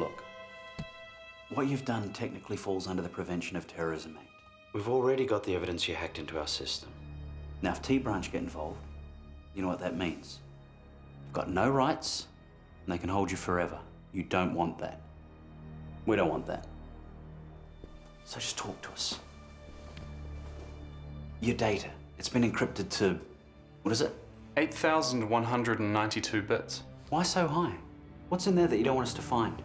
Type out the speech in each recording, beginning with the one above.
Look, what you've done technically falls under the Prevention of Terrorism Act. We've already got the evidence you hacked into our system. Now, if T-Branch get involved, you know what that means. You've got no rights, and they can hold you forever. You don't want that. We don't want that. So just talk to us. Your data, it's been encrypted to, what is it? 8,192 bits. Why so high? What's in there that you don't want us to find?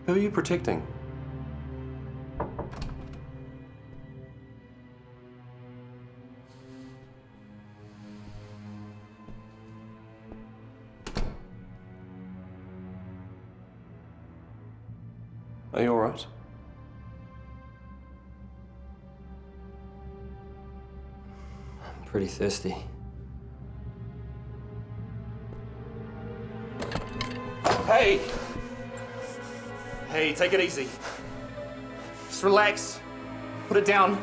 Who are you protecting? Are you all right? I'm pretty thirsty. Hey! Hey, take it easy. Just relax. Put it down.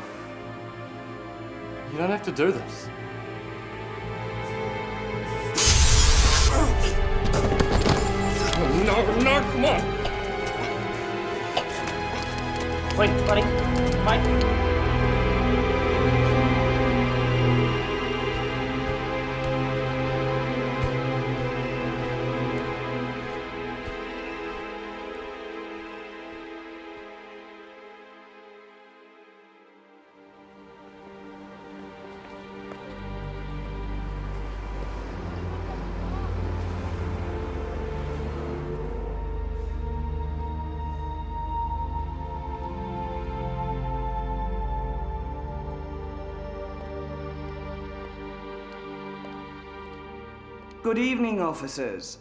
You don't have to do this. No, come on. Wait, buddy. Mike. Good evening, officers.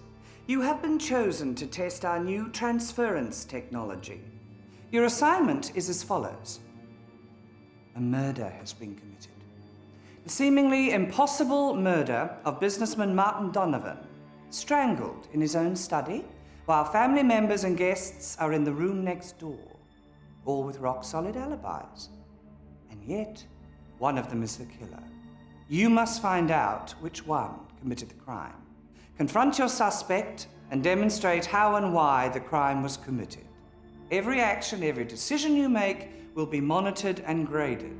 You have been chosen to test our new transference technology. Your assignment is as follows. A murder has been committed. The seemingly impossible murder of businessman Martin Donovan, strangled in his own study, while family members and guests are in the room next door, all with rock-solid alibis. And yet, one of them is the killer. You must find out which one committed the crime. Confront your suspect and demonstrate how and why the crime was committed. Every action, every decision you make will be monitored and graded.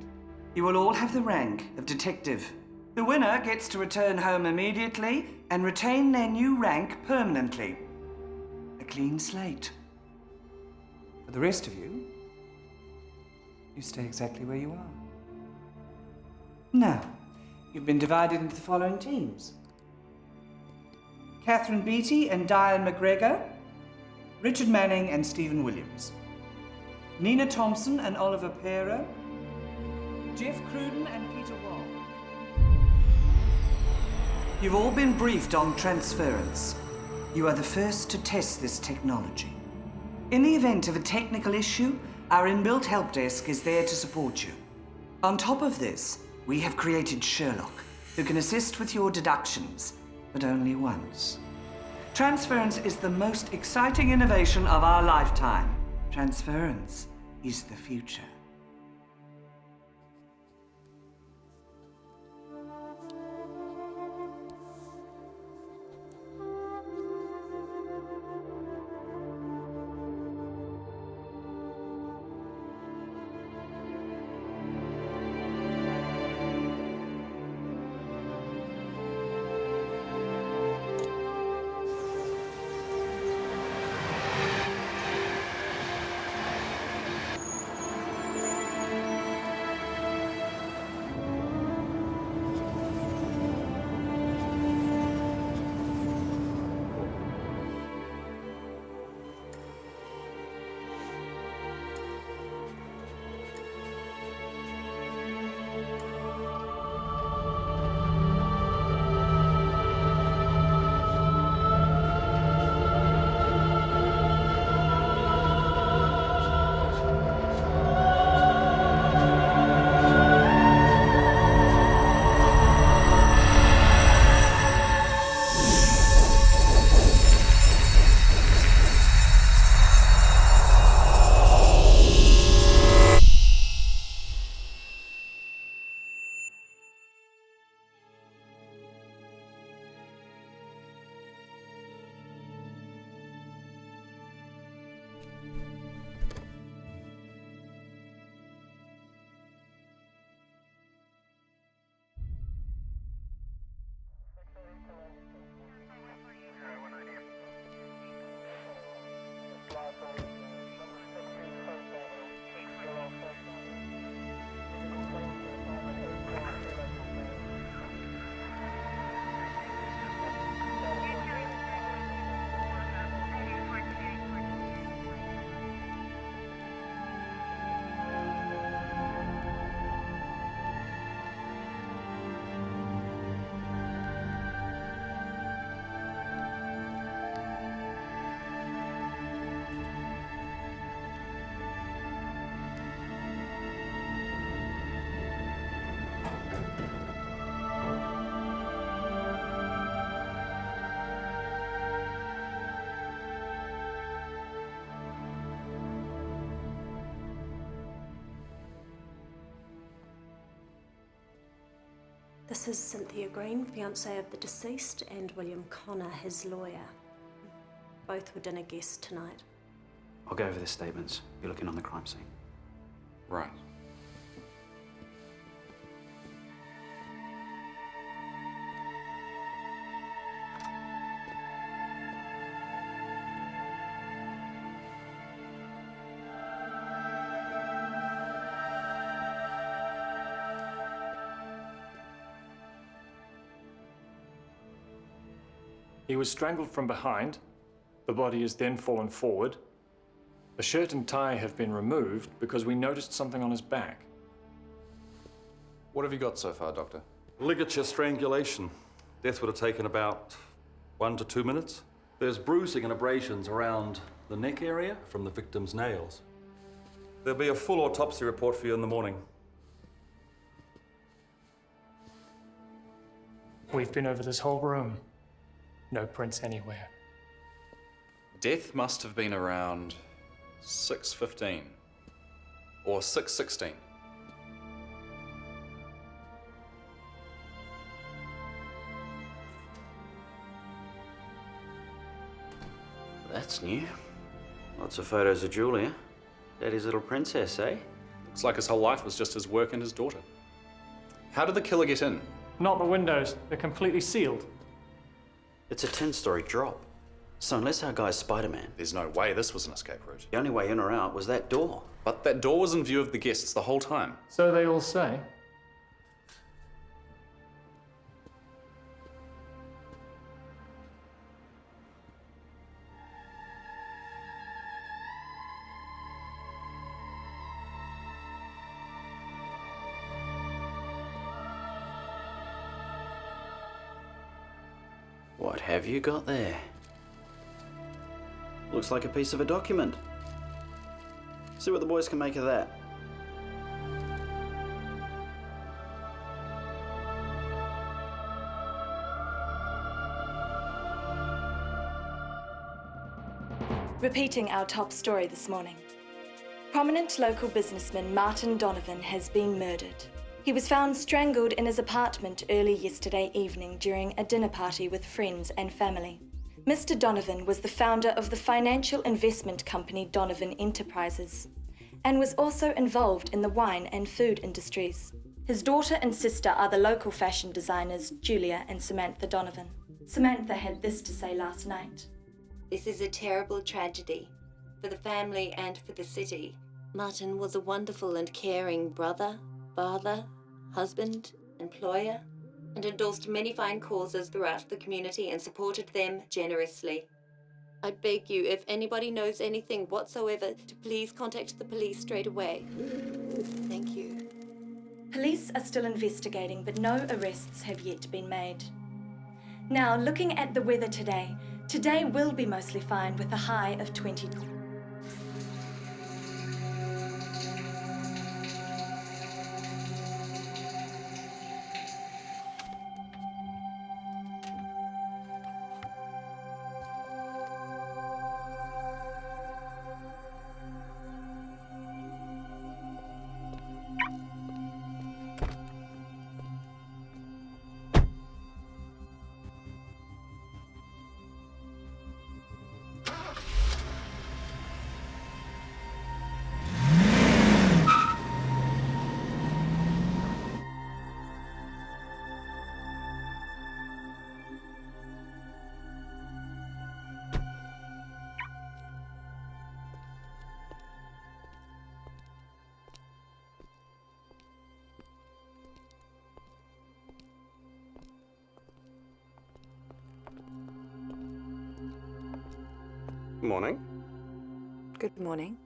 You will all have the rank of detective. The winner gets to return home immediately and retain their new rank permanently. A clean slate. For the rest of you, you stay exactly where you are. Now, you've been divided into the following teams. Catherine Beattie and Diane McGregor, Richard Manning and Stephen Williams, Nina Thompson and Oliver Pero, Jeff Cruden and Peter Wall. You've all been briefed on transference. You are the first to test this technology. In the event of a technical issue, our inbuilt help desk is there to support you. On top of this, we have created Sherlock, who can assist with your deductions, but only once. Transference is the most exciting innovation of our lifetime. Transference is the future. This is Cynthia Green, fiancée of the deceased, and William Connor, his lawyer. Both were dinner guests tonight. I'll go over the statements. You're looking on the crime scene. Right. He was strangled from behind. The body has then fallen forward. The shirt and tie have been removed because we noticed something on his back. What have you got so far, Doctor? Ligature strangulation. Death would have taken about 1 to 2 minutes. There's bruising and abrasions around the neck area from the victim's nails. There'll be a full autopsy report for you in the morning. We've been over this whole room. No prints anywhere. Death must have been around 6:15 or 6:16. That's new. Lots of photos of Julia. Daddy's little princess, eh? Looks like his whole life was just his work and his daughter. How did the killer get in? Not the windows. They're completely sealed. It's a 10-story drop. So unless our guy's Spider-Man, There's no way this was an escape route. the only way in or out was that door. But that door was in view of the guests the whole time. So they all say. What have you got there? Looks like a piece of a document. See what the boys can make of that. Repeating our top story this morning. Prominent local businessman Martin Donovan has been murdered. He was found strangled in his apartment early yesterday evening during a dinner party with friends and family. Mr. Donovan was the founder of the financial investment company Donovan Enterprises and was also involved in the wine and food industries. His daughter and sister are the local fashion designers Julia and Samantha Donovan. Samantha had this to say last night. This is a terrible tragedy for the family and for the city. Martin was a wonderful and caring brother, father, husband, employer, and endorsed many fine causes throughout the community and supported them generously. I beg you, if anybody knows anything whatsoever, to please contact the police straight away. Thank you. Police are still investigating, but no arrests have yet been made. Now, looking at the weather today will be mostly fine with a high of 20. Morning. Good morning.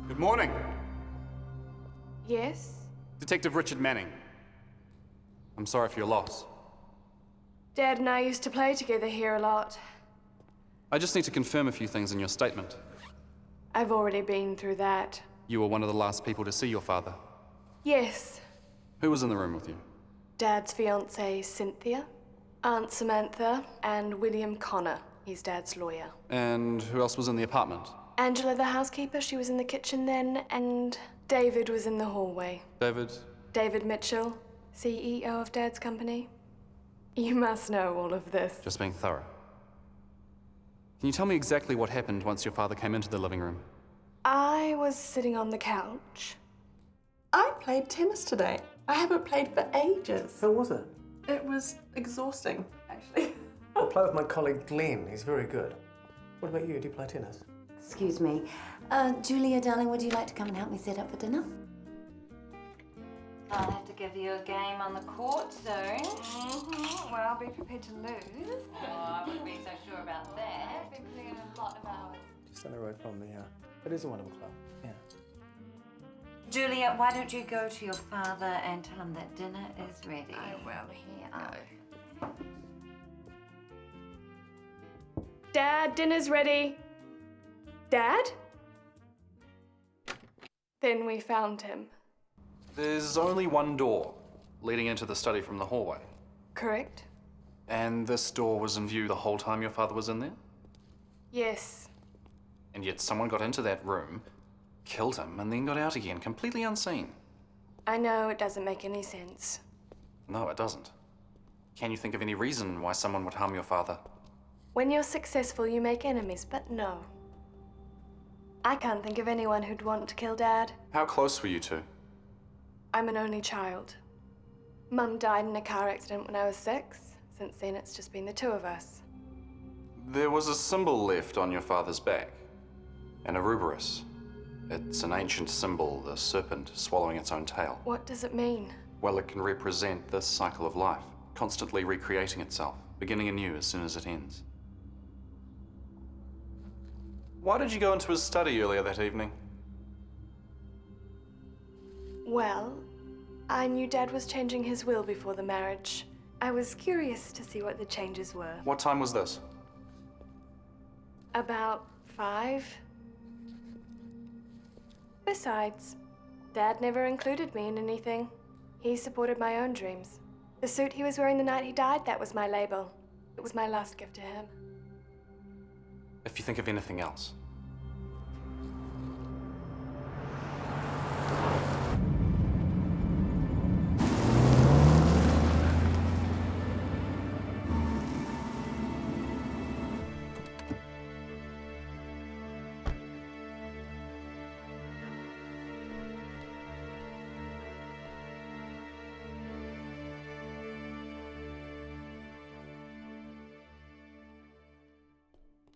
Good morning. Yes? Detective Richard Manning. I'm sorry for your loss. Dad and I used to play together here a lot. I just need to confirm a few things in your statement. I've already been through that. You were one of the last people to see your father. Yes, Who was in the room with you? Dad's fiancée, Cynthia, Aunt Samantha, and William Connor. He's Dad's lawyer. And who else was in the apartment? Angela, the housekeeper, she was in the kitchen then, and David was in the hallway. David? David Mitchell, CEO of Dad's company. You must know all of this. Just being thorough. Can you tell me exactly what happened once your father came into the living room? I was sitting on the couch. I played tennis today. I haven't played for ages. How was it? It was exhausting, actually. I'll play with my colleague Glenn. He's very good. What about you? Do you play tennis? Excuse me. Julia, darling, would you like to come and help me set up for dinner? I'll have to give you a game on the court soon. Well, be prepared to lose. Oh, I wouldn't be so sure about that. I've been putting in a lot of hours. Just down the road from me, yeah. It is a wonderful club, yeah. Julia, why don't you go to your father and tell him that dinner is ready? I will. Here Oh. go. Dad, dinner's ready. Dad? Then we found him. There's only one door leading into the study from the hallway. Correct? And this door was in view the whole time your father was in there? Yes. And yet someone got into that room, killed him, and then got out again, completely unseen. I know it doesn't make any sense. No, it doesn't. Can you think of any reason why someone would harm your father? When you're successful, you make enemies, but no. I can't think of anyone who'd want to kill Dad. How close were you two? I'm an only child. Mum died in a car accident when I was 6. Since then, it's just been the two of us. There was a symbol left on your father's back. An Ouroboros. It's an ancient symbol, the serpent swallowing its own tail. What does it mean? Well, it can represent this cycle of life, constantly recreating itself, beginning anew as soon as it ends. Why did you go into his study earlier that evening? Well, I knew Dad was changing his will before the marriage. I was curious to see what the changes were. What time was this? About 5. Besides, Dad never included me in anything. He supported my own dreams. The suit he was wearing the night he died, that was my label. It was my last gift to him. If you think of anything else.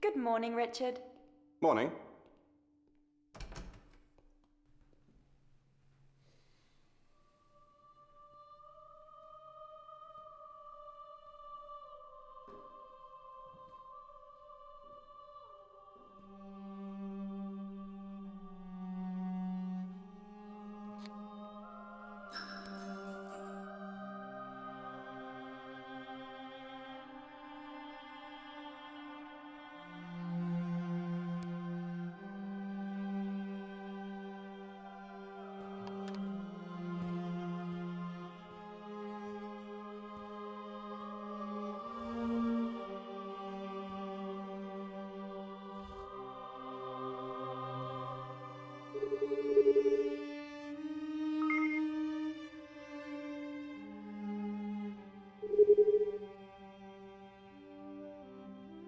Good morning, Richard. Morning.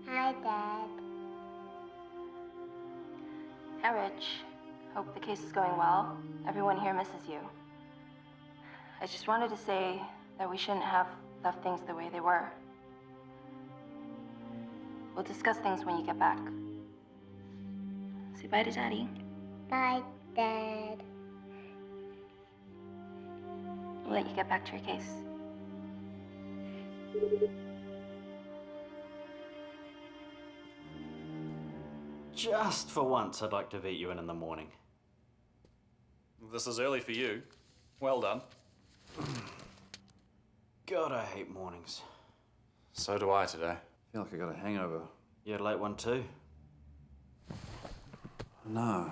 Hi, Dad. Hi, Rich. Hope the case is going well. Everyone here misses you. I just wanted to say that we shouldn't have left things the way they were. We'll discuss things when you get back. Say bye to Daddy. Bye, Dad. We'll let you get back to your case. Just for once, I'd like to beat you in the morning. This is early for you. Well done. God, I hate mornings. So do I today. I feel like I got a hangover. You had a late one too? No.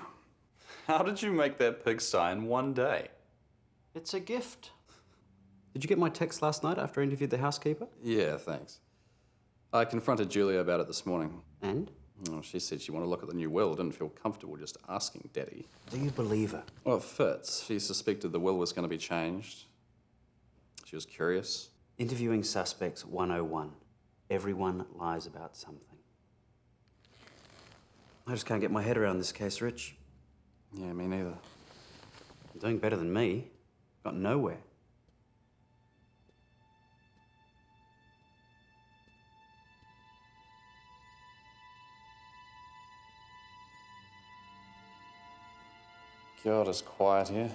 How did you make that pigsty in one day? It's a gift. Did you get my text last night after I interviewed the housekeeper? Yeah, thanks. I confronted Julia about it this morning. And? Oh, she said she wanted to look at the new will, didn't feel comfortable just asking Daddy. Do you believe her? Well, it fits. She suspected the will was going to be changed. She was curious. Interviewing suspects 101. Everyone lies about something. I just can't get my head around this case, Rich. Yeah, me neither. You're doing better than me. Got nowhere. God, it's quiet here.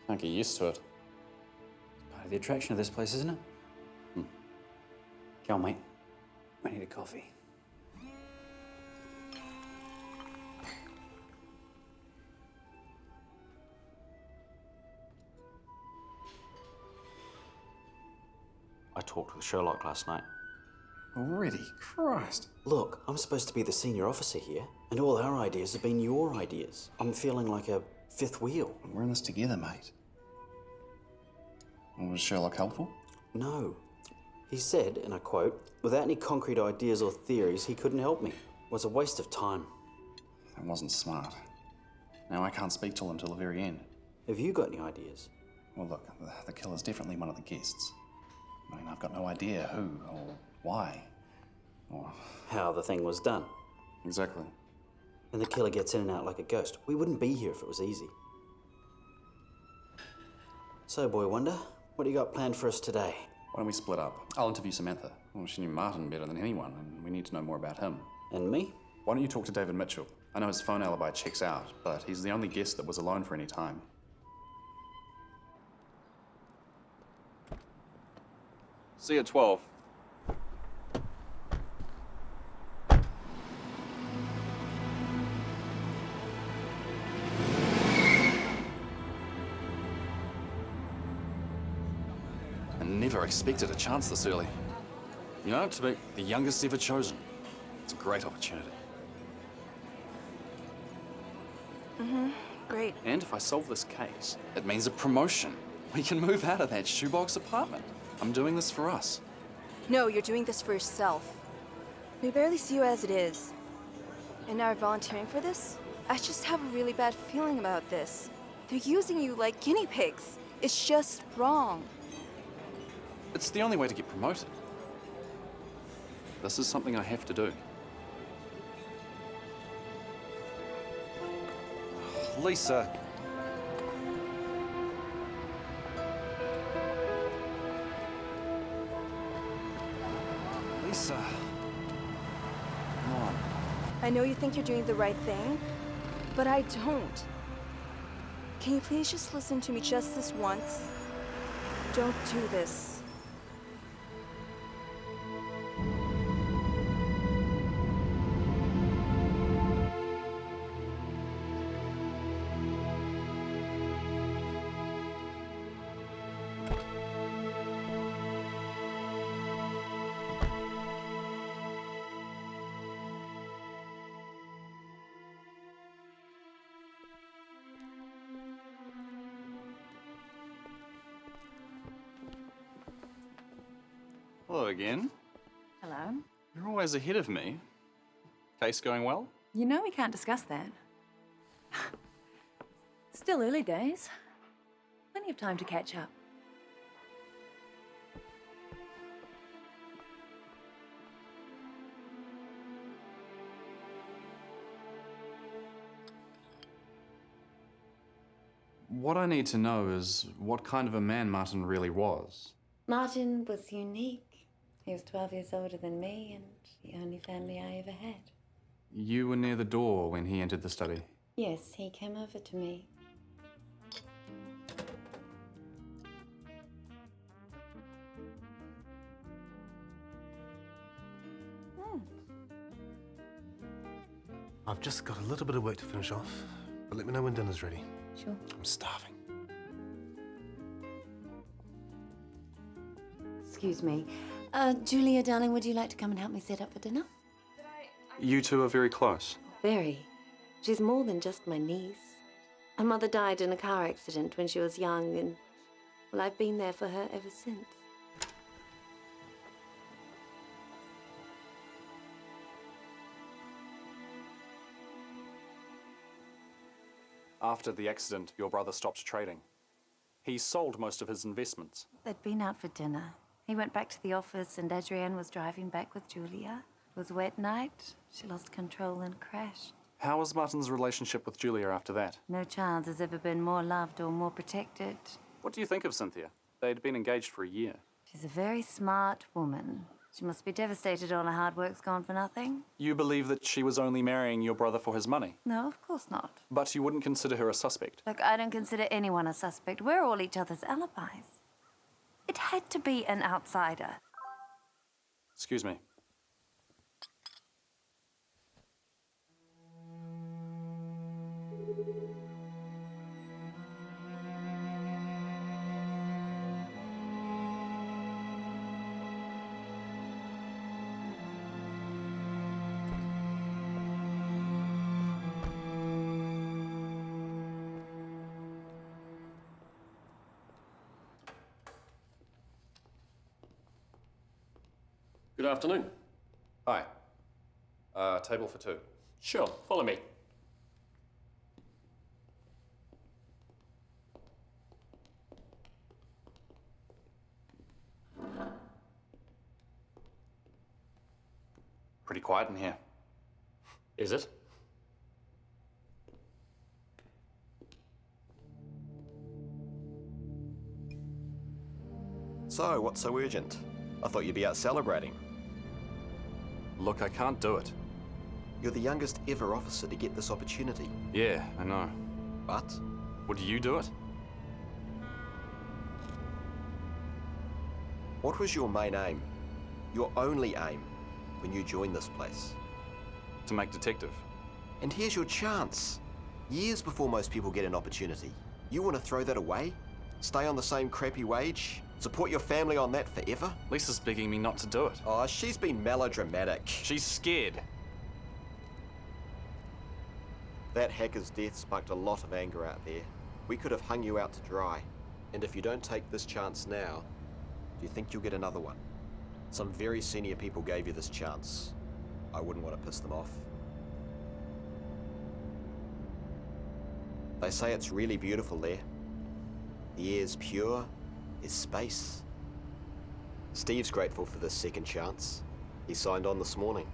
Can't get used to it. It's part of the attraction of this place, isn't it? Come on, mate. I need a coffee. I talked with Sherlock last night. Already? Christ. Look, I'm supposed to be the senior officer here, and all our ideas have been your ideas. I'm feeling like a fifth wheel. We're in this together, mate. Was Sherlock helpful? No. He said, and I quote, "Without any concrete ideas or theories, he couldn't help me. It was a waste of time." That wasn't smart. Now I can't speak to him until the very end. Have you got any ideas? Well, look, the killer's definitely one of the guests. I mean, I've got no idea who or why or how the thing was done. Exactly. And the killer gets in and out like a ghost. We wouldn't be here if it was easy. So, Boy Wonder, what do you got planned for us today? Why don't we split up? I'll interview Samantha. Well, she knew Martin better than anyone, and we need to know more about him. And me? Why don't you talk to David Mitchell? I know his phone alibi checks out, but he's the only guest that was alone for any time. See you at 12. I never expected a chance this early. You know, to be the youngest ever chosen. It's a great opportunity. Great. And if I solve this case, it means a promotion. We can move out of that shoebox apartment. I'm doing this for us. No, you're doing this for yourself. We barely see you as it is. And now you're volunteering for this? I just have a really bad feeling about this. They're using you like guinea pigs. It's just wrong. It's the only way to get promoted. This is something I have to do. Lisa. Lisa. Come on. I know you think you're doing the right thing, but I don't. Can you please just listen to me just this once? Don't do this. Hello again. Hello. You're always ahead of me. Case going well? You know we can't discuss that. Still early days. Plenty of time to catch up. What I need to know is what kind of a man Martin really was. Martin was unique. He was 12 years older than me and the only family I ever had. You were near the door when he entered the study. Yes, he came over to me. I've just got a little bit of work to finish off, but let me know when dinner's ready. Sure. I'm starving. Excuse me. Julia, darling, would you like to come and help me set up for dinner? You two are very close. Very. She's more than just my niece. Her mother died in a car accident when she was young, and Well, I've been there for her ever since. After the accident, your brother stopped trading. He sold most of his investments. They'd been out for dinner. He went back to the office and Adrienne was driving back with Julia. It was a wet night. She lost control and crashed. How was Martin's relationship with Julia after that? No child has ever been more loved or more protected. What do you think of Cynthia? They'd been engaged for a year. She's a very smart woman. She must be devastated all her hard work's gone for nothing. You believe that she was only marrying your brother for his money? No, of course not. But you wouldn't consider her a suspect? Look, I don't consider anyone a suspect. We're all each other's alibis. It had to be an outsider. Excuse me. Good afternoon. Hi. Table for two. Sure, follow me. Pretty quiet in here. Is it? So, what's so urgent? I thought you'd be out celebrating. Look, I can't do it. You're the youngest ever officer to get this opportunity. Yeah, I know. But? Would you do it? What was your main aim? Your only aim when you joined this place? To make detective. And here's your chance. Years before most people get an opportunity. You want to throw that away? Stay on the same crappy wage? Support your family on that forever? Lisa's begging me not to do it. Oh, she's been melodramatic. She's scared. That hacker's death sparked a lot of anger out there. We could have hung you out to dry. And if you don't take this chance now, do you think you'll get another one? Some very senior people gave you this chance. I wouldn't want to piss them off. They say it's really beautiful there. The air's pure, there's space. Steve's grateful for this second chance. He signed on this morning.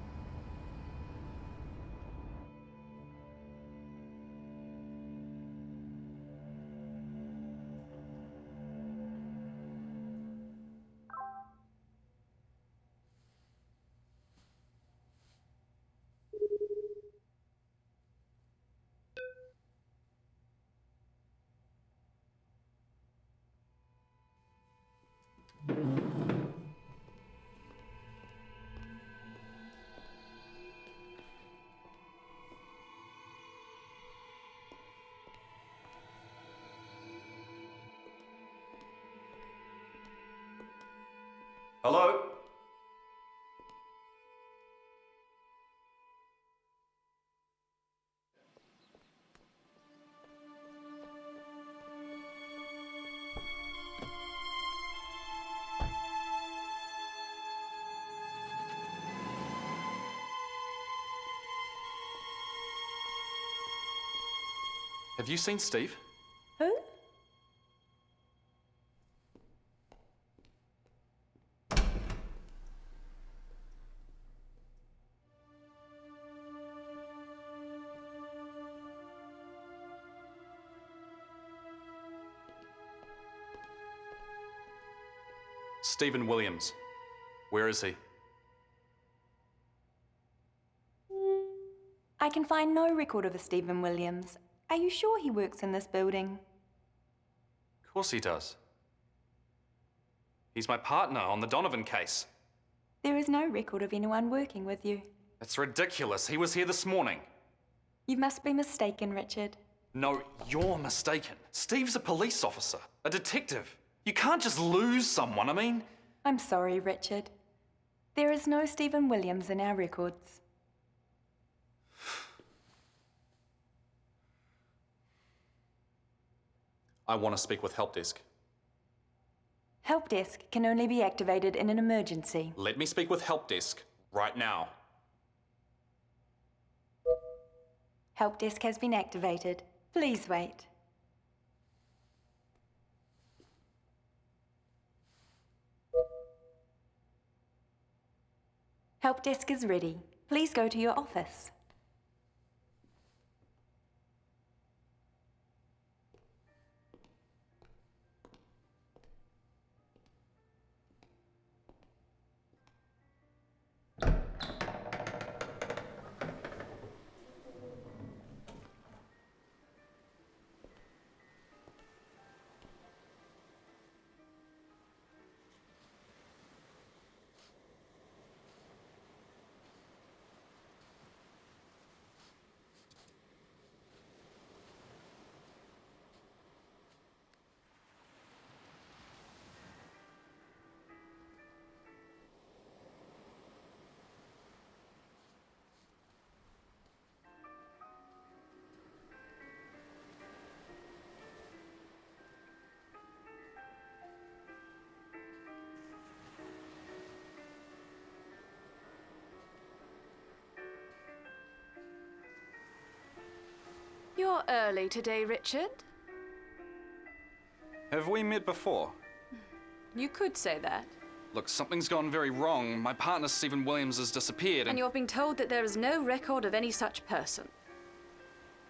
Hello? Have you seen Steve? Who? Stephen Williams. Where is he? I can find no record of a Stephen Williams. Are you sure he works in this building? Of course he does. He's my partner on the Donovan case. There is no record of anyone working with you. That's ridiculous. He was here this morning. You must be mistaken, Richard. No, you're mistaken. Steve's a police officer, a detective. You can't just lose someone, I mean... I'm sorry, Richard. There is no Stephen Williams in our records. I want to speak with Help Desk. Help desk can only be activated in an emergency. Let me speak with help desk right now. Help desk has been activated. Please wait. Help desk is ready. Please go to your office. You're early today, Richard. Have we met before? You could say that. Look, something's gone very wrong. My partner, Stephen Williams, has disappeared And you're being told that there is no record of any such person.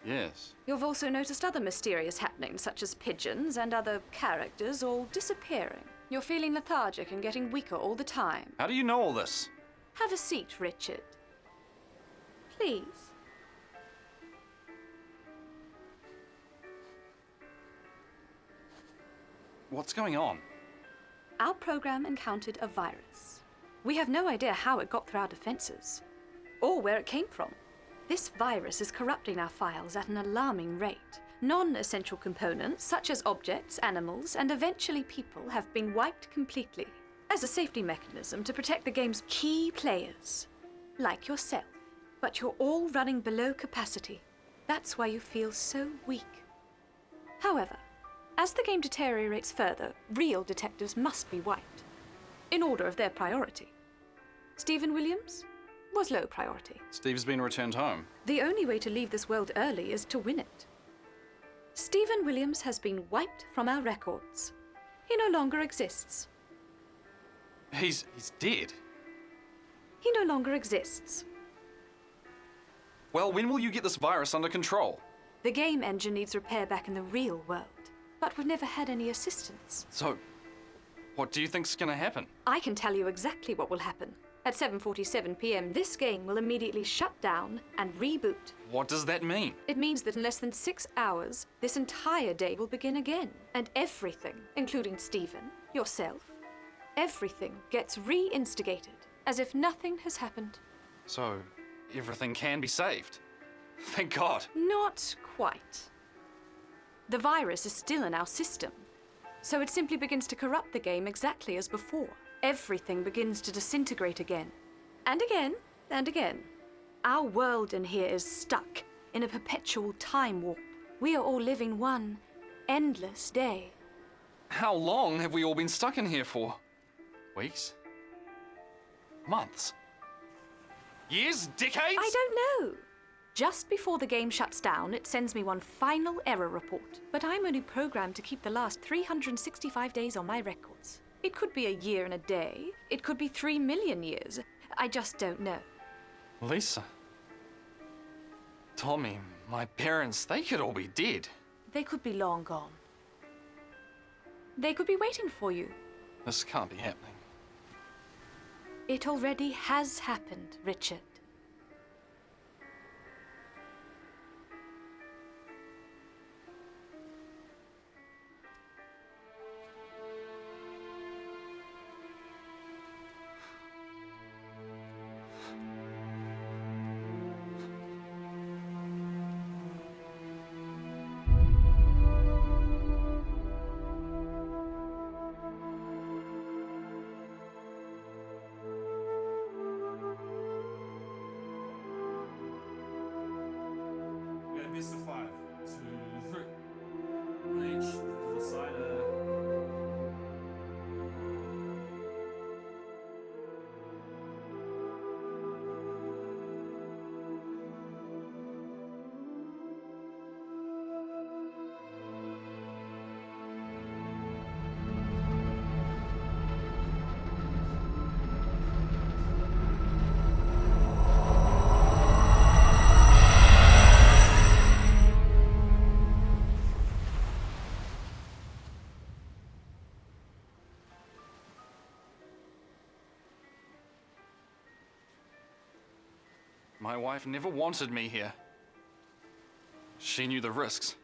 Yes. You've also noticed other mysterious happenings, such as pigeons and other characters all disappearing. You're feeling lethargic and getting weaker all the time. How do you know all this? Have a seat, Richard. Please. What's going on? Our program encountered a virus. We have no idea how it got through our defenses, or where it came from. This virus is corrupting our files at an alarming rate. Non-essential components, such as objects, animals, and eventually people, have been wiped completely as a safety mechanism to protect the game's key players, like yourself. But you're all running below capacity. That's why you feel so weak. However, as the game deteriorates further, real detectives must be wiped, in order of their priority. Stephen Williams was low priority. Steve's been returned home. The only way to leave this world early is to win it. Stephen Williams has been wiped from our records. He no longer exists. He's dead. He no longer exists. Well, when will you get this virus under control? The game engine needs repair back in the real world, but we've never had any assistance. So, what do you think's gonna happen? I can tell you exactly what will happen. At 7:47 p.m., this game will immediately shut down and reboot. What does that mean? It means that in less than 6 hours, this entire day will begin again. And everything, including Stephen, yourself, everything gets re-instigated, as if nothing has happened. So, everything can be saved. Thank God. Not quite. The virus is still in our system, so it simply begins to corrupt the game exactly as before. Everything begins to disintegrate again. And again, and again. Our world in here is stuck in a perpetual time warp. We are all living one endless day. How long have we all been stuck in here for? Weeks? Months? Years? Decades? I don't know. Just before the game shuts down, it sends me one final error report. But I'm only programmed to keep the last 365 days on my records. It could be a year and a day. It could be 3 million years. I just don't know. Lisa. Tommy, my parents, they could all be dead. They could be long gone. They could be waiting for you. This can't be happening. It already has happened, Richard. Mr. 5, 2, 3. H to the side. My wife never wanted me here. She knew the risks.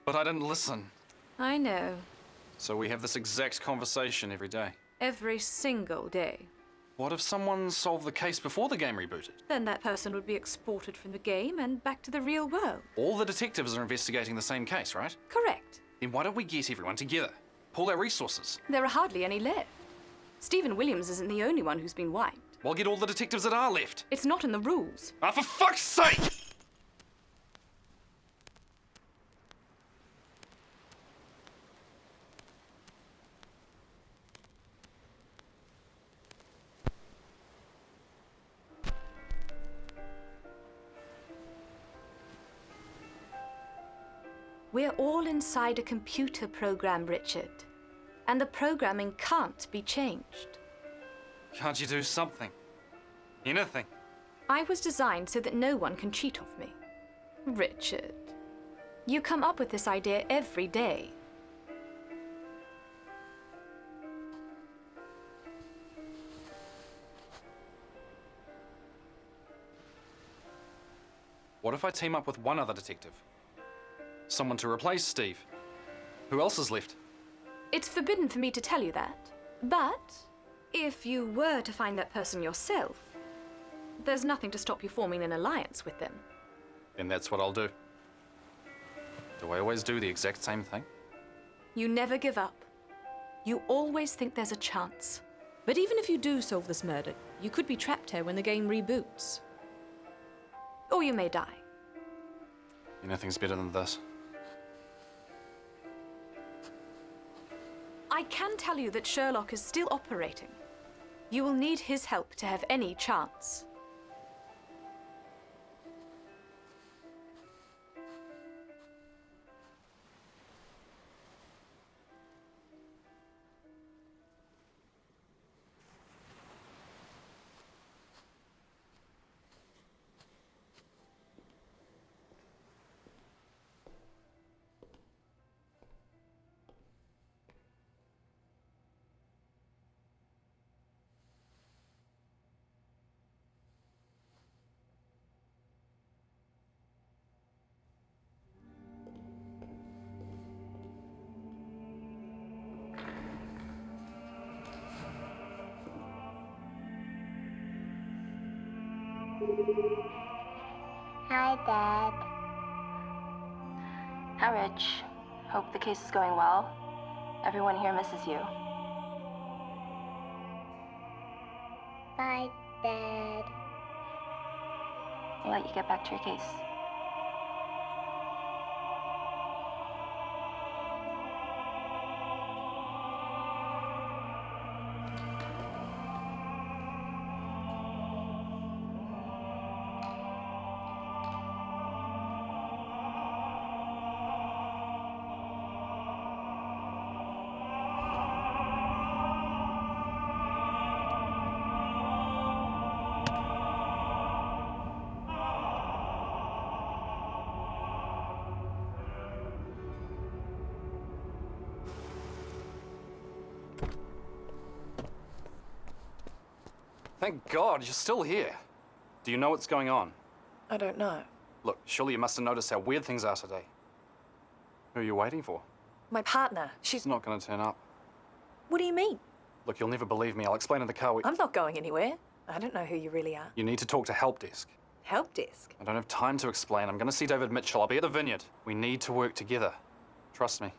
But I didn't listen. I know. So we have this exact conversation every day. Every single day. What if someone solved the case before the game rebooted? Then that person would be exported from the game and back to the real world. All the detectives are investigating the same case, right? Correct. Then why don't we get everyone together? Pool our resources. There are hardly any left. Stephen Williams isn't the only one who's been wiped. Well, get all the detectives that are left. It's not in the rules. Ah, for fuck's sake! We're all inside a computer program, Richard. And the programming can't be changed. Can't you do something? Anything? I was designed so that no one can cheat off me. Richard, you come up with this idea every day. What if I team up with one other detective? Someone to replace Steve. Who else is left? It's forbidden for me to tell you that. But if you were to find that person yourself, there's nothing to stop you forming an alliance with them. Then that's what I'll do. Do I always do the exact same thing? You never give up. You always think there's a chance. But even if you do solve this murder, you could be trapped here when the game reboots. Or you may die. Anything's better than this. I can tell you that Sherlock is still operating. You will need his help to have any chance. Hi, Dad. Hi, Rich. Hope the case is going well. Everyone here misses you. Bye, Dad. I'll let you get back to your case. Thank God, you're still here. Do you know what's going on? I don't know. Look, surely you must have noticed how weird things are today. Who are you waiting for? My partner. She's not going to turn up. What do you mean? Look, you'll never believe me. I'll explain in the car. I'm not going anywhere. I don't know who you really are. You need to talk to Help Desk. Help Desk? I don't have time to explain. I'm going to see David Mitchell. I'll be at the vineyard. We need to work together. Trust me.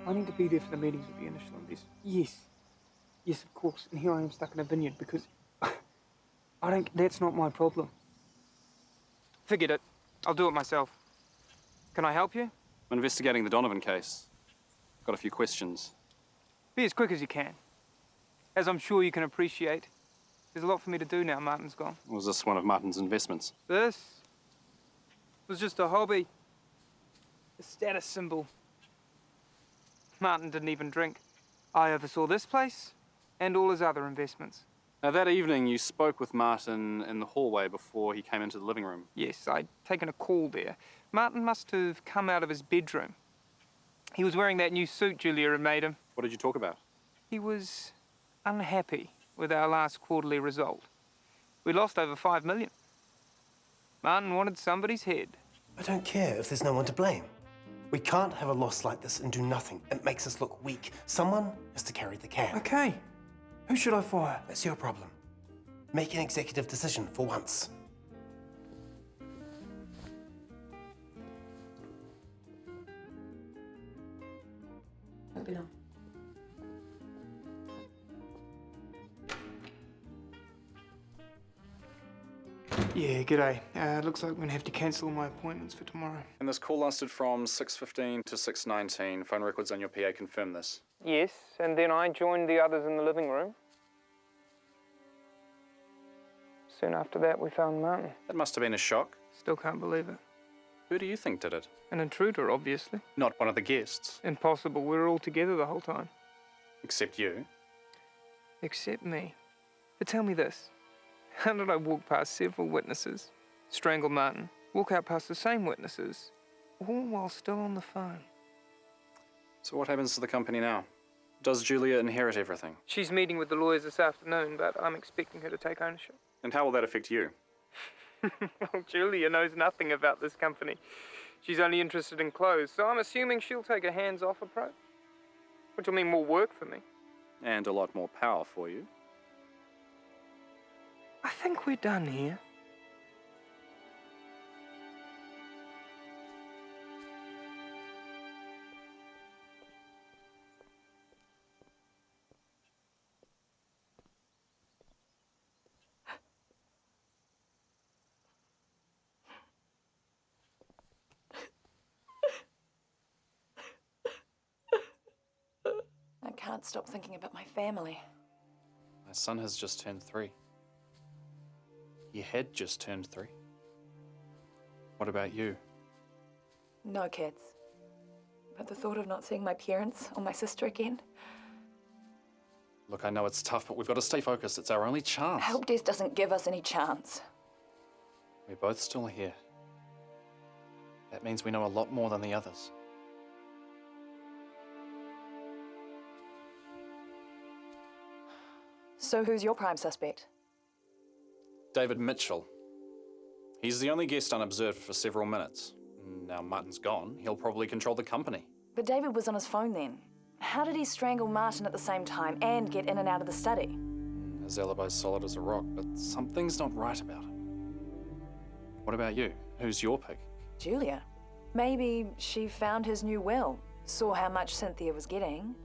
I need to be there for the meetings with the initial investors. Yes. Yes, of course. And here I am stuck in a vineyard because that's not my problem. Forget it. I'll do it myself. Can I help you? I'm investigating the Donovan case. Got a few questions. Be as quick as you can. As I'm sure you can appreciate, there's a lot for me to do now Martin's gone. Was this one of Martin's investments? This was just a hobby. A status symbol. Martin didn't even drink. I oversaw this place and all his other investments. Now, that evening you spoke with Martin in the hallway before he came into the living room. Yes, I'd taken a call there. Martin must have come out of his bedroom. He was wearing that new suit Julia had made him. What did you talk about? He was unhappy with our last quarterly result. We lost over $5 million. Martin wanted somebody's head. I don't care if there's no one to blame. We can't have a loss like this and do nothing. It makes us look weak. Someone has to carry the can. Okay. Who should I fire? That's your problem. Make an executive decision for once. Yeah, g'day. Looks like we're gonna have to cancel my appointments for tomorrow. And this call lasted from 6:15 to 6:19. Phone records on your PA confirm this. Yes, and then I joined the others in the living room. Soon after that, we found Martin. That must have been a shock. Still can't believe it. Who do you think did it? An intruder, obviously. Not one of the guests. Impossible. We were all together the whole time. Except you. Except me. But tell me this. How did I walk past several witnesses, strangle Martin, walk out past the same witnesses, all while still on the phone? So what happens to the company now? Does Julia inherit everything? She's meeting with the lawyers this afternoon, but I'm expecting her to take ownership. And how will that affect you? Well, Julia knows nothing about this company. She's only interested in clothes, so I'm assuming she'll take a hands-off approach. Which will mean more work for me. And a lot more power for you. I think we're done here. I can't stop thinking about my family. My son has just turned 3. He had just turned 3. What about you? No kids. But the thought of not seeing my parents or my sister again. Look, I know it's tough, but we've got to stay focused. It's our only chance. Help Desk doesn't give us any chance. We're both still here. That means we know a lot more than the others. So who's your prime suspect? David Mitchell. He's the only guest unobserved for several minutes. Now Martin's gone, he'll probably control the company. But David was on his phone then. How did he strangle Martin at the same time and get in and out of the study? His alibi's solid as a rock, but something's not right about it. What about you? Who's your pick? Julia. Maybe she found his new will, saw how much Cynthia was getting,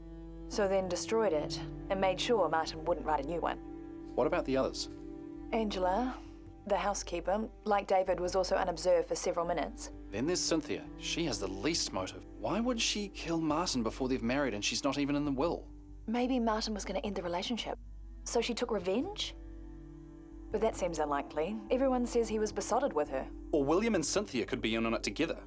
so then destroyed it and made sure Martin wouldn't write a new one. What about the others? Angela, the housekeeper, like David, was also unobserved for several minutes. Then there's Cynthia. She has the least motive. Why would she kill Martin before they've married and she's not even in the will? Maybe Martin was going to end the relationship, so she took revenge? But that seems unlikely. Everyone says he was besotted with her. Or William and Cynthia could be in on it together.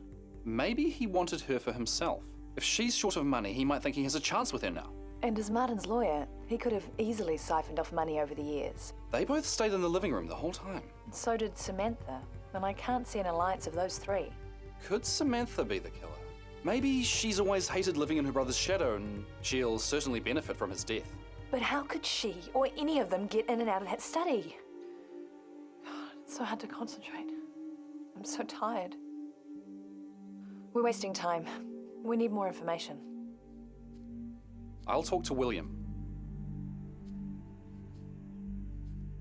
Maybe he wanted her for himself. If she's short of money, he might think he has a chance with her now. And as Martin's lawyer, he could have easily siphoned off money over the years. They both stayed in the living room the whole time. So did Samantha, and I can't see an alliance of those three. Could Samantha be the killer? Maybe she's always hated living in her brother's shadow and she'll certainly benefit from his death. But how could she or any of them get in and out of that study? God, it's so hard to concentrate. I'm so tired. We're wasting time. We need more information. I'll talk to William.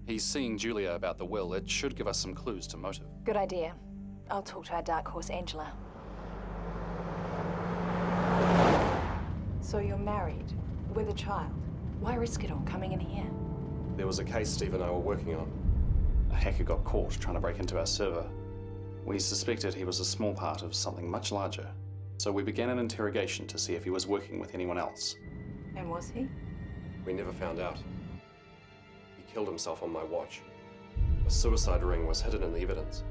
He's seeing Julia about the will. It should give us some clues to motive. Good idea. I'll talk to our dark horse, Angela. So you're married, with a child. Why risk it all coming in here? There was a case Steve and I were working on. A hacker got caught trying to break into our server. We suspected he was a small part of something much larger. So we began an interrogation to see if he was working with anyone else. And was he? We never found out. He killed himself on my watch. A suicide ring was hidden in the evidence.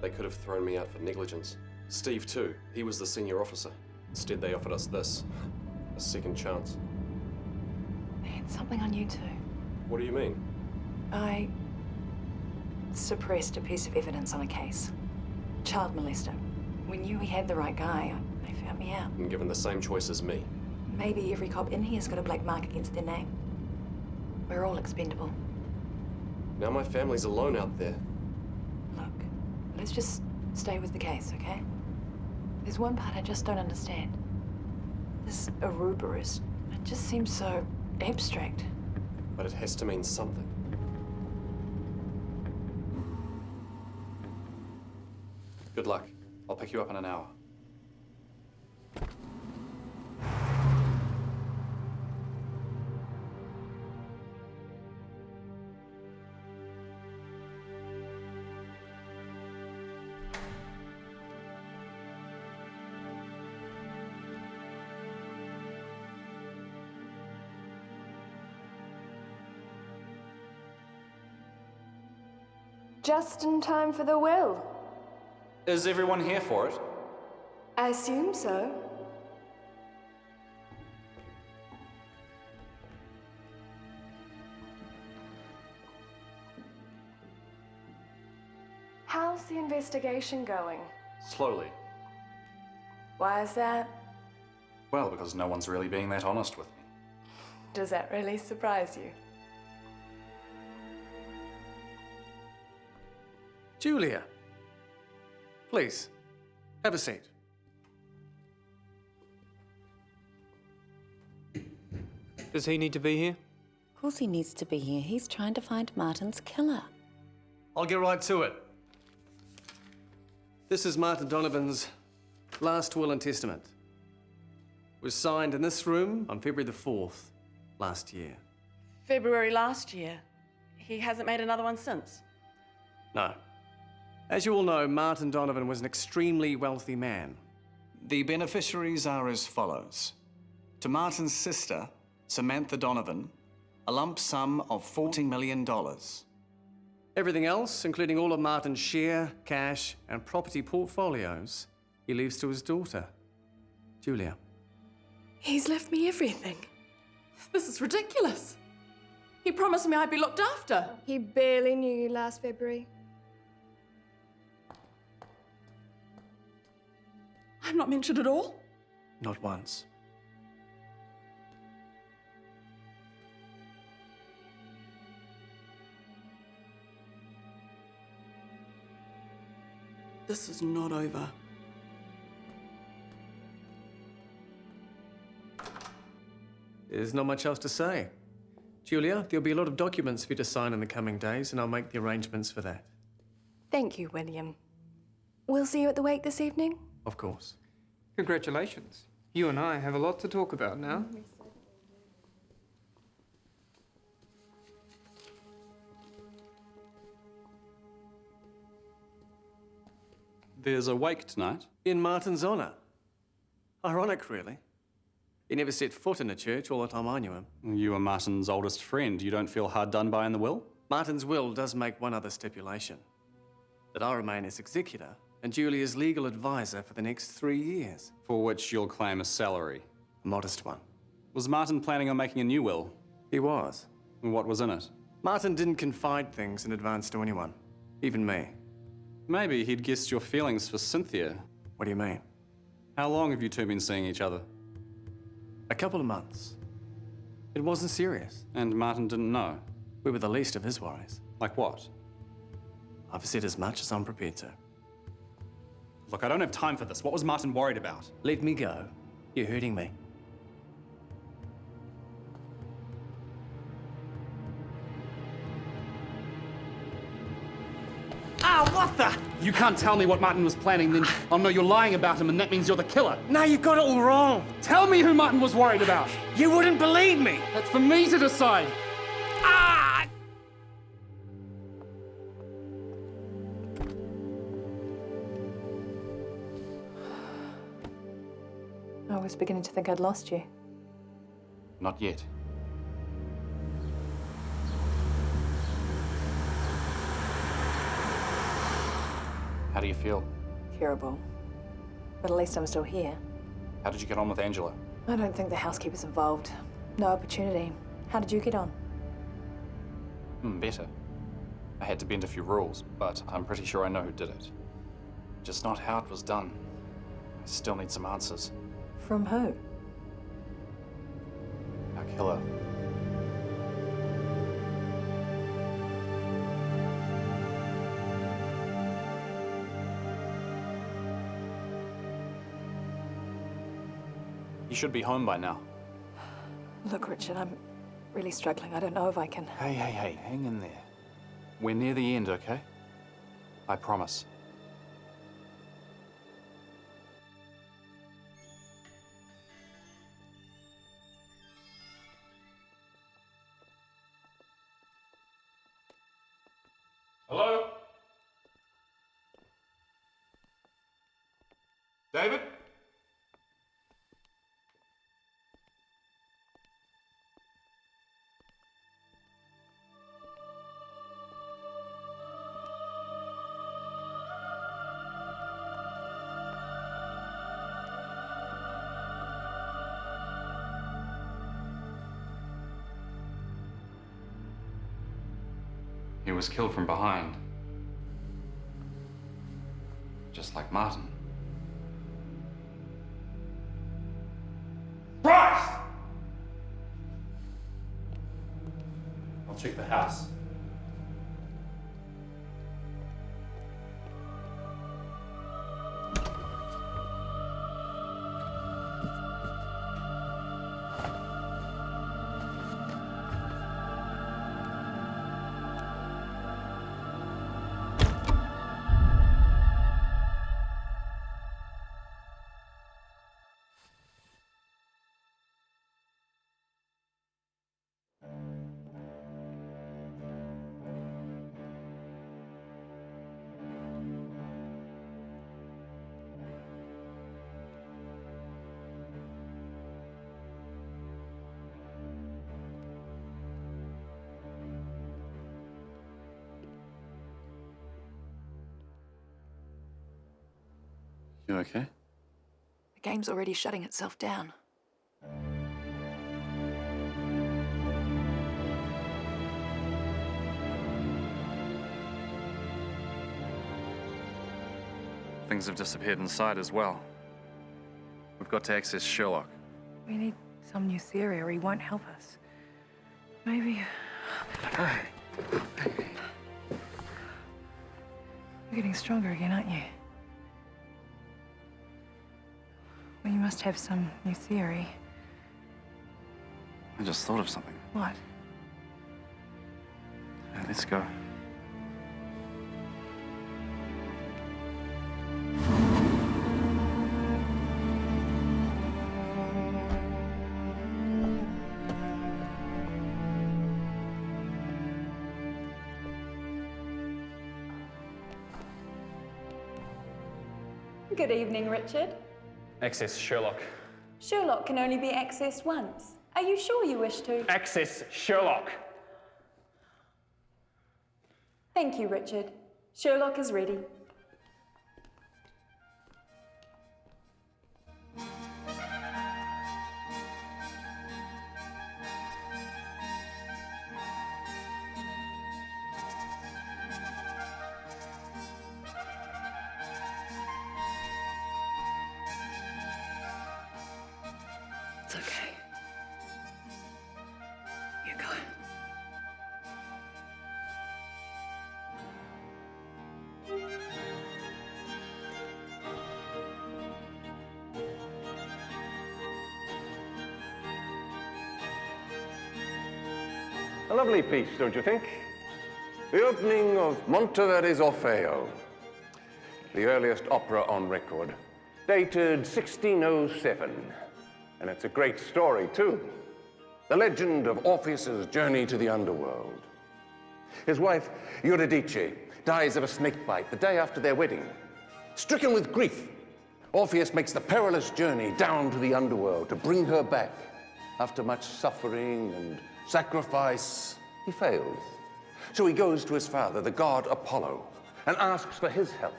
They could have thrown me out for negligence. Steve too. He was the senior officer. Instead, they offered us this. A second chance. They had something on you too. What do you mean? I suppressed a piece of evidence on a case. Child molester. We knew we had the right guy. They found me out. And given the same choice as me. Maybe every cop in here's got a black mark against their name. We're all expendable. Now my family's alone out there. Look, let's just stay with the case, okay? There's one part I just don't understand. This Ouroboros, it just seems so abstract. But it has to mean something. Good luck. I'll pick you up in an hour. Just in time for the will. Is everyone here for it? I assume so. How's the investigation going? Slowly. Why is that? Well, because no one's really being that honest with me. Does that really surprise you? Julia, please, have a seat. Does he need to be here? Of course he needs to be here. He's trying to find Martin's killer. I'll get right to it. This is Martin Donovan's last will and testament. It was signed in this room on February the 4th last year. February last year. He hasn't made another one since. No. As you all know, Martin Donovan was an extremely wealthy man. The beneficiaries are as follows. To Martin's sister, Samantha Donovan, a lump sum of $14 million. Everything else, including all of Martin's share, cash, and property portfolios, he leaves to his daughter, Julia. He's left me everything. This is ridiculous. He promised me I'd be looked after. He barely knew you last February. I'm not mentioned at all. Not once. This is not over. There's not much else to say. Julia, there'll be a lot of documents for you to sign in the coming days, and I'll make the arrangements for that. Thank you, William. We'll see you at the wake this evening? Of course. Congratulations. You and I have a lot to talk about now. There's a wake tonight. In Martin's honor. Ironic, really. He never set foot in a church all the time I knew him. You are Martin's oldest friend. You don't feel hard done by in the will? Martin's will does make one other stipulation. That I remain his executor and Julia's legal advisor for the next 3 years. For which you'll claim a salary. A modest one. Was Martin planning on making a new will? He was. And what was in it? Martin didn't confide things in advance to anyone. Even me. Maybe he'd guessed your feelings for Cynthia. What do you mean? How long have you two been seeing each other? A couple of months. It wasn't serious. And Martin didn't know? We were the least of his worries. Like what? I've said as much as I'm prepared to. Look, I don't have time for this. What was Martin worried about? Let me go. You're hurting me. Ow! Arthur! You can't tell me what Martin was planning, then I'll know you're lying about him, and that means you're the killer. No, you got it all wrong. Tell me who Martin was worried about. You wouldn't believe me. That's for me to decide. Ah! I was beginning to think I'd lost you. Not yet. How do you feel? Terrible. But at least I'm still here. How did you get on with Angela? I don't think the housekeeper's involved. No opportunity. How did you get on? Better. I had to bend a few rules, but I'm pretty sure I know who did it. Just not how it was done. I still need some answers. From who? Our killer. You should be home by now. Look, Richard, I'm really struggling. I don't know if I can... Hey, hang in there. We're near the end, okay? I promise. Hello? David? He was killed from behind. Just like Martin. Christ! I'll check the house. You okay? The game's already shutting itself down. Things have disappeared inside as well. We've got to access Sherlock. We need some new theory or he won't help us. Maybe... You're getting stronger again, aren't you? Well, you must have some new theory. I just thought of something. What? Let's go. Good evening, Richard. Access Sherlock. Sherlock can only be accessed once. Are you sure you wish to? Access Sherlock. Thank you, Richard. Sherlock is ready. It's okay. You go. A lovely piece, don't you think? The opening of Monteveri's Orfeo. the earliest opera on record, dated 1607. And it's a great story, too. The legend of Orpheus's journey to the underworld. His wife, Eurydice, dies of a snake bite the day after their wedding. Stricken with grief, Orpheus makes the perilous journey down to the underworld to bring her back. After much suffering and sacrifice, he fails. So he goes to his father, the god Apollo, and asks for his help.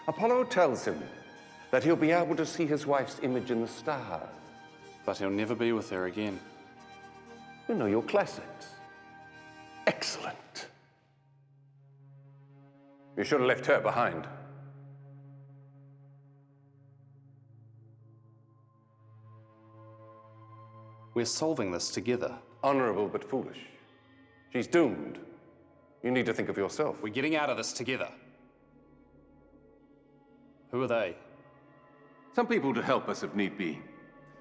Apollo tells him that he'll be able to see his wife's image in the stars. But he'll never be with her again. You know your classics. Excellent. You should have left her behind. We're solving this together. Honorable but foolish. She's doomed. You need to think of yourself. We're getting out of this together. Who are they? Some people to help us if need be.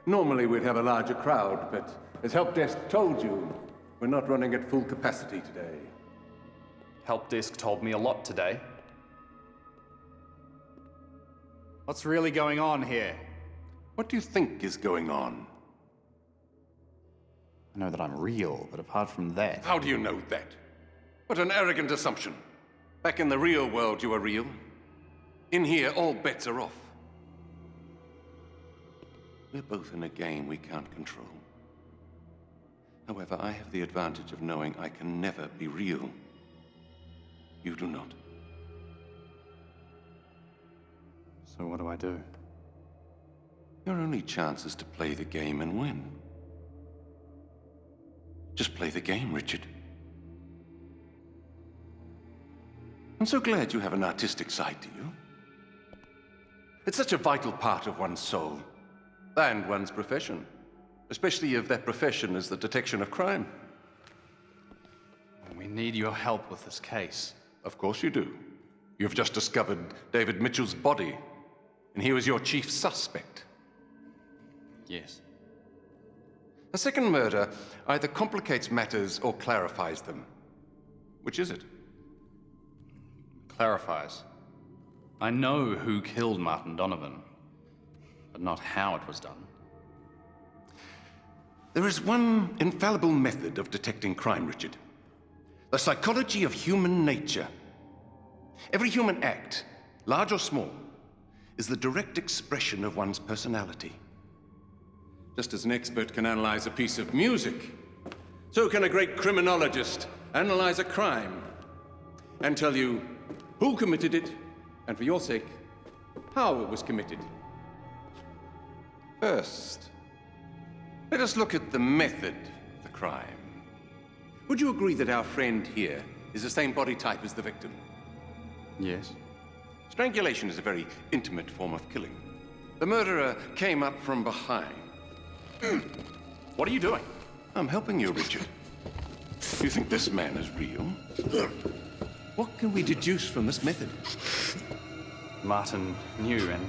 Normally we'd have a larger crowd, but as Help Desk told you, we're not running at full capacity today. Help Desk told me a lot today. What's really going on here? What do you think is going on? I know that I'm real, but apart from that... How do you know that? What an arrogant assumption. Back in the real world, you were real. In here, all bets are off. We're both in a game we can't control. However, I have the advantage of knowing I can never be real. You do not. So what do I do? Your only chance is to play the game and win. Just play the game, Richard. I'm so glad you have an artistic side to you. It's such a vital part of one's soul and one's profession, especially if that profession is the detection of crime. We need your help with this case. Of course you do. You've just discovered David Mitchell's body, and he was your chief suspect. Yes. A second murder either complicates matters or clarifies them. Which is it? Clarifies. I know who killed Martin Donovan, but not how it was done. There is one infallible method of detecting crime, Richard. The psychology of human nature. Every human act, large or small, is the direct expression of one's personality. Just as an expert can analyze a piece of music, so can a great criminologist analyze a crime and tell you who committed it, and for your sake, how it was committed. First, let us look at the method of the crime. Would you agree that our friend here is the same body type as the victim? Yes. Strangulation is a very intimate form of killing. The murderer came up from behind. What are you doing? I'm helping you, Richard. You think this man is real? What can we deduce from this method? Martin knew and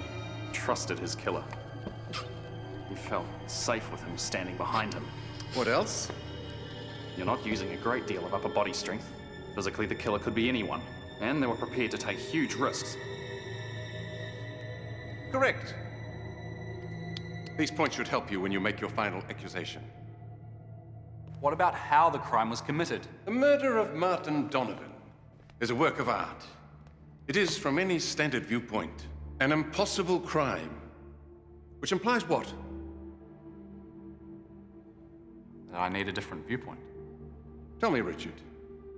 trusted his killer. He felt safe with him standing behind him. What else? You're not using a great deal of upper body strength. Physically, the killer could be anyone, and they were prepared to take huge risks. Correct. These points should help you when you make your final accusation. What about how the crime was committed? The murder of Martin Donovan is a work of art. It is, from any standard viewpoint, an impossible crime. Which implies what? I need a different viewpoint. Tell me, Richard,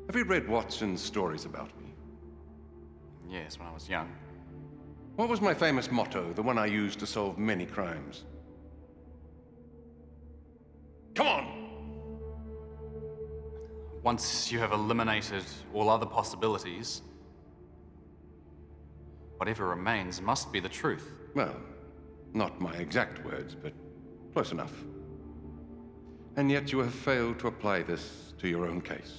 have you read Watson's stories about me? Yes, when I was young. What was my famous motto, the one I used to solve many crimes? Come on! Once you have eliminated all other possibilities, whatever remains must be the truth. Well, not my exact words, but close enough. And yet you have failed to apply this to your own case.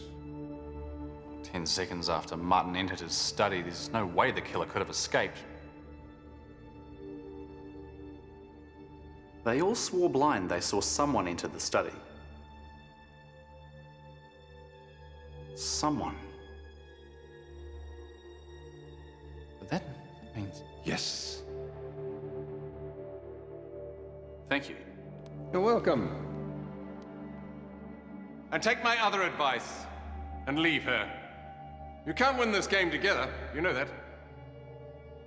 10 seconds after Martin entered his study, there's no way the killer could have escaped. They all swore blind they saw someone enter the study. Someone. But means. Yes. Thank you. You're welcome. And take my other advice and leave her. You can't win this game together, you know that.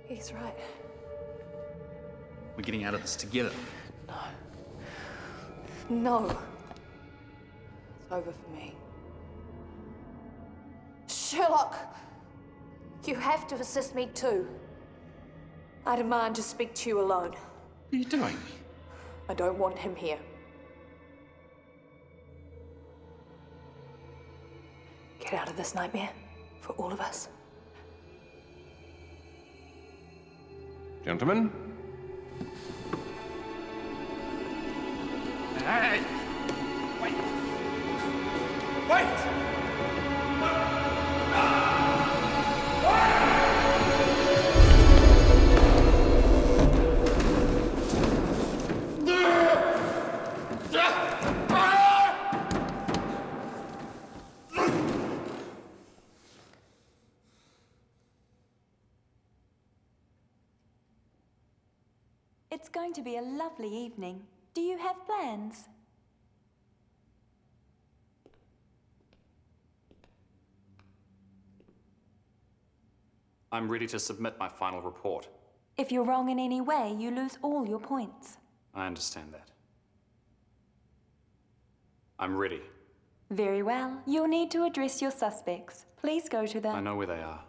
He's right. We're getting out of this together. No. It's over for me. Sherlock! You have to assist me too. I demand to speak to you alone. What are you doing? I don't want him here. Get out of this nightmare for all of us. Gentlemen? Hey! Wait! Wait! It's going to be a lovely evening. Do you have plans? I'm ready to submit my final report. If you're wrong in any way, you lose all your points. I understand that. I'm ready. Very well. You'll need to address your suspects. Please go to the... I know where they are.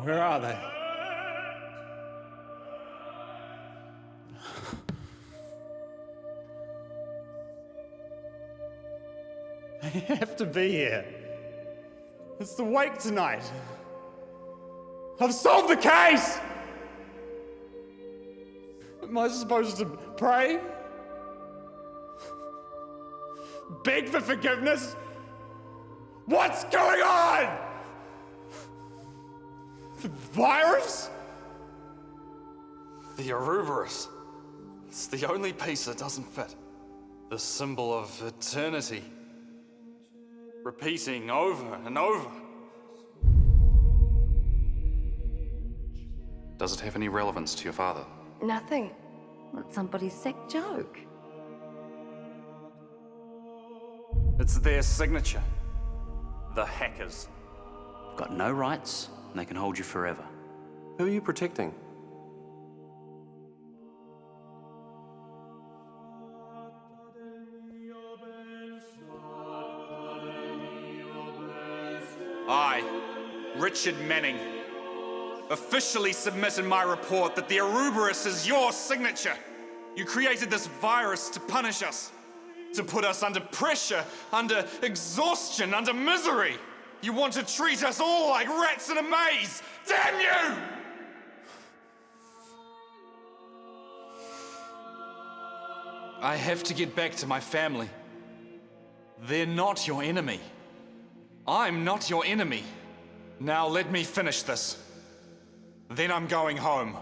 Where are they? They have to be here. It's the wake tonight. I've solved the case! Am I supposed to pray? Beg for forgiveness? What's going on? The virus? The Ouroboros. It's the only piece that doesn't fit. The symbol of eternity. Repeating over and over. Does it have any relevance to your father? Nothing. It's somebody's sick joke. It's their signature. The hackers. You've got no rights, and they can hold you forever. Who are you protecting? I, Richard Manning, officially submit in my report that the Ouroboros is your signature. You created this virus to punish us, to put us under pressure, under exhaustion, under misery. You want to treat us all like rats in a maze. Damn you! I have to get back to my family. They're not your enemy. I'm not your enemy. Now let me finish this. Then I'm going home.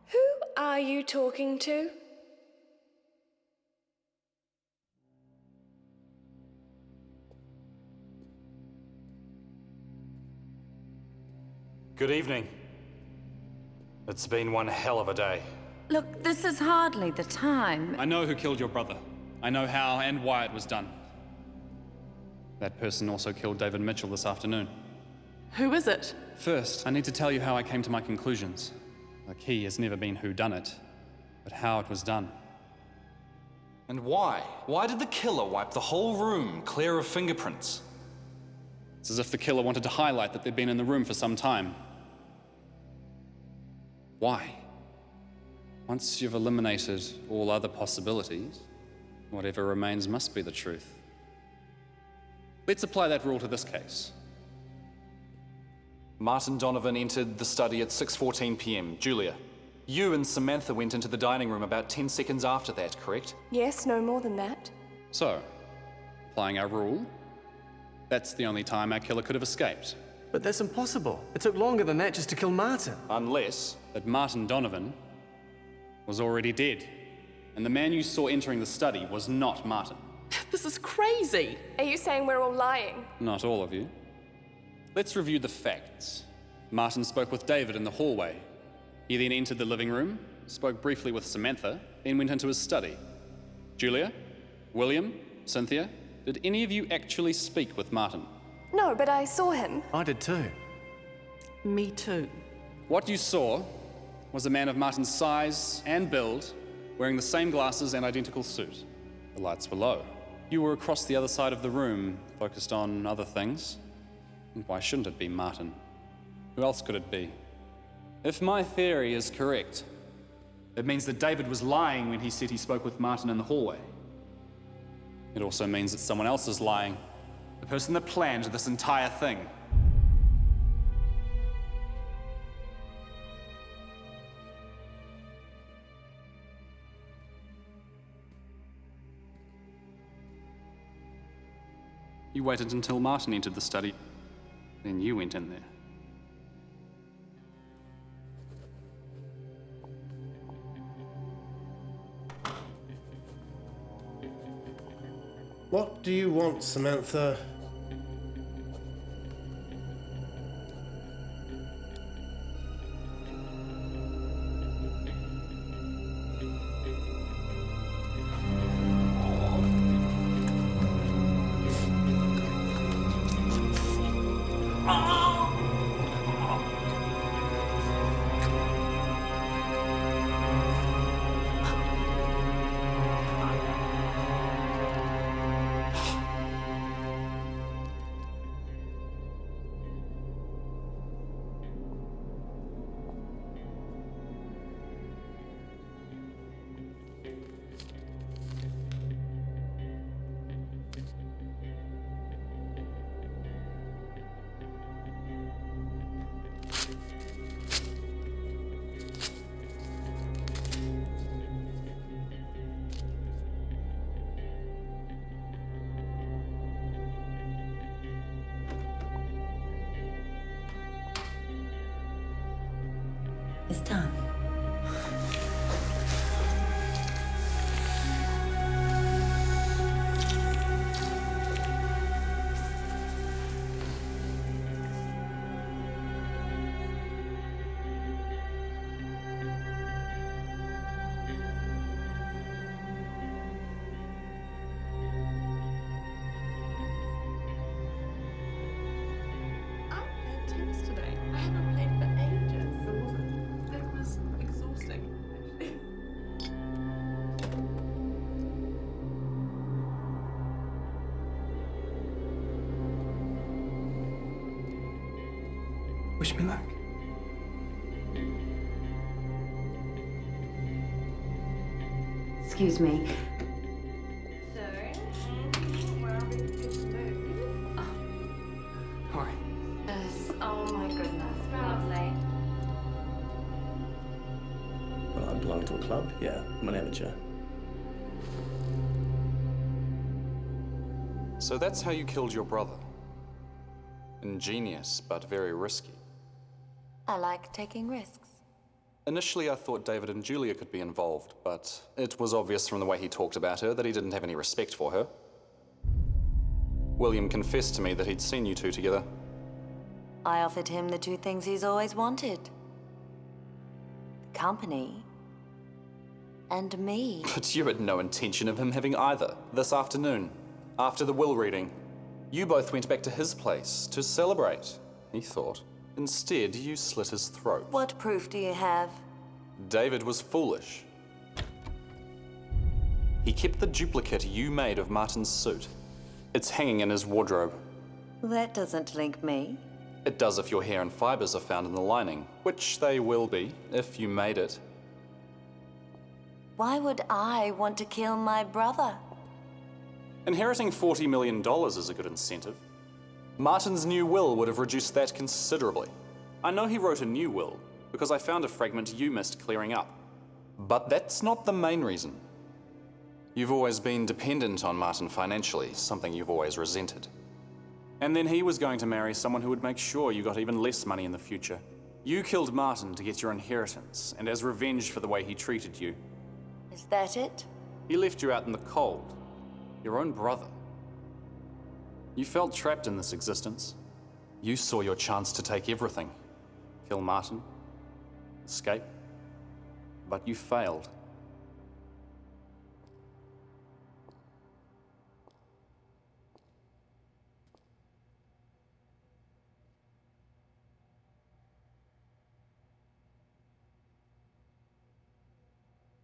Who are you talking to? Good evening. It's been one hell of a day. Look, this is hardly the time. I know who killed your brother. I know how and why it was done. That person also killed David Mitchell this afternoon. Who is it? First, I need to tell you how I came to my conclusions. The key has never been who done it, but how it was done. And why? Why did the killer wipe the whole room clear of fingerprints? It's as if the killer wanted to highlight that they'd been in the room for some time. Why? Once you've eliminated all other possibilities, whatever remains must be the truth. Let's apply that rule to this case. Martin Donovan entered the study at 6:14 p.m. Julia, you and Samantha went into the dining room about 10 seconds after that, correct? Yes, no more than that. So, applying our rule, that's the only time our killer could have escaped. But that's impossible. It took longer than that just to kill Martin. Unless that Martin Donovan was already dead, and the man you saw entering the study was not Martin. This is crazy. Are you saying we're all lying? Not all of you. Let's review the facts. Martin spoke with David in the hallway. He then entered the living room, spoke briefly with Samantha, then went into his study. Julia, William, Cynthia, did any of you actually speak with Martin? No, but I saw him. I did too. Me too. What you saw was a man of Martin's size and build, wearing the same glasses and identical suit. The lights were low. You were across the other side of the room, focused on other things. And why shouldn't it be Martin? Who else could it be? If my theory is correct, it means that David was lying when he said he spoke with Martin in the hallway. It also means that someone else is lying. The person that planned this entire thing. You waited until Martin entered the study, then you went in there. What do you want, Samantha? It's done. Wish me luck. Excuse me. Hi. Yes. Oh my goodness. Lovely. Well, I belong to a club. Yeah, I'm an amateur. So that's how you killed your brother. Ingenious, but very risky. I like taking risks. Initially, I thought David and Julia could be involved, but it was obvious from the way he talked about her that he didn't have any respect for her. William confessed to me that he'd seen you two together. I offered him the two things he's always wanted. Company. And me. But you had no intention of him having either. This afternoon, after the will reading, you both went back to his place to celebrate, he thought. Instead, you slit his throat. What proof do you have? David was foolish. He kept the duplicate you made of Martin's suit. It's hanging in his wardrobe. That doesn't link me. It does if your hair and fibers are found in the lining, which they will be if you made it. Why would I want to kill my brother? Inheriting $40 million is a good incentive. Martin's new will would have reduced that considerably. I know he wrote a new will because I found a fragment you missed clearing up. But that's not the main reason. You've always been dependent on Martin financially, something you've always resented. And then he was going to marry someone who would make sure you got even less money in the future. You killed Martin to get your inheritance, and as revenge for the way he treated you. Is that it? He left you out in the cold. Your own brother. You felt trapped in this existence. You saw your chance to take everything. Kill Martin. Escape. But you failed.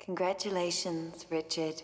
Congratulations, Richard.